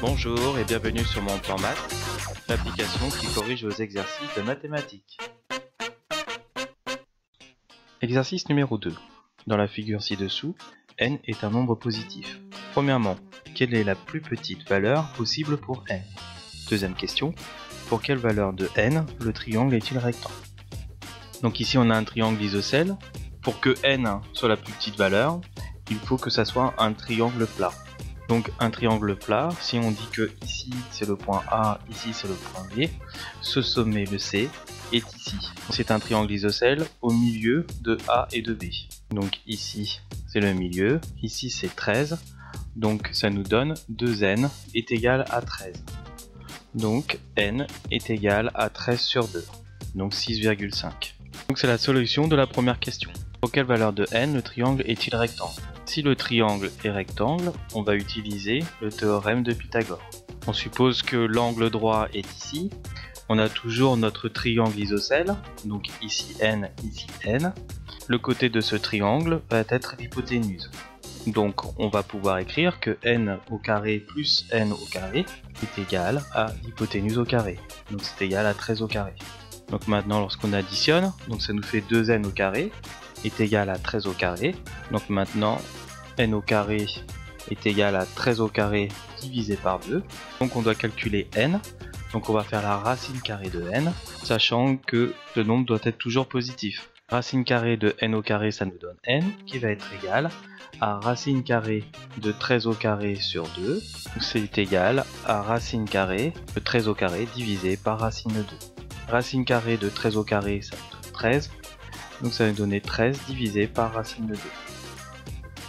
Bonjour et bienvenue sur mon plan maths, l'application qui corrige vos exercices de mathématiques. Exercice numéro 2. Dans la figure ci-dessous, n est un nombre positif. Premièrement, quelle est la plus petite valeur possible pour n? Deuxième question, pour quelle valeur de n le triangle est-il rectangle? Donc ici on a un triangle isocèle. Pour que n soit la plus petite valeur, il faut que ça soit un triangle plat. Donc un triangle plat, si on dit que ici c'est le point A, ici c'est le point B, ce sommet, le C, est ici. C'est un triangle isocèle au milieu de A et de B. Donc ici c'est le milieu, ici c'est 13, donc ça nous donne 2n est égal à 13. Donc n est égal à 13 sur 2, donc 6,5. Donc c'est la solution de la première question. Pour quelle valeur de n le triangle est-il rectangle? Si le triangle est rectangle, on va utiliser le théorème de Pythagore. On suppose que l'angle droit est ici. On a toujours notre triangle isocèle, donc ici n, ici n. Le côté de ce triangle va être l'hypoténuse. Donc on va pouvoir écrire que n au carré plus n au carré est égal à l'hypoténuse au carré. Donc c'est égal à 13 au carré. Donc maintenant lorsqu'on additionne, donc ça nous fait 2n au carré est égal à 13 au carré. Donc maintenant n au carré est égal à 13 au carré divisé par 2. Donc on doit calculer n. Donc on va faire la racine carrée de n, sachant que le nombre doit être toujours positif. Racine carrée de n au carré, ça nous donne n, qui va être égal à racine carrée de 13 au carré sur 2. C'est égal à racine carrée de 13 au carré divisé par racine de 2. Racine carrée de 13 au carré, ça nous donne 13. Donc ça va nous donner 13 divisé par racine de 2.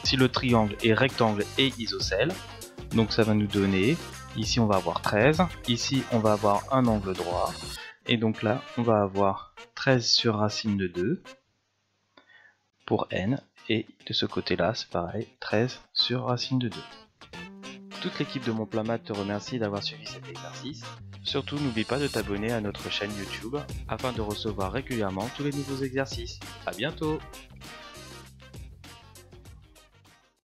Si le triangle est rectangle et isocèle, donc ça va nous donner, ici on va avoir 13, ici on va avoir un angle droit, et donc là on va avoir 13 sur racine de 2 pour n, et de ce côté-là c'est pareil, 13 sur racine de 2. Toute l'équipe de Mon Plan Maths te remercie d'avoir suivi cet exercice. Surtout n'oublie pas de t'abonner à notre chaîne YouTube afin de recevoir régulièrement tous les nouveaux exercices. A bientôt!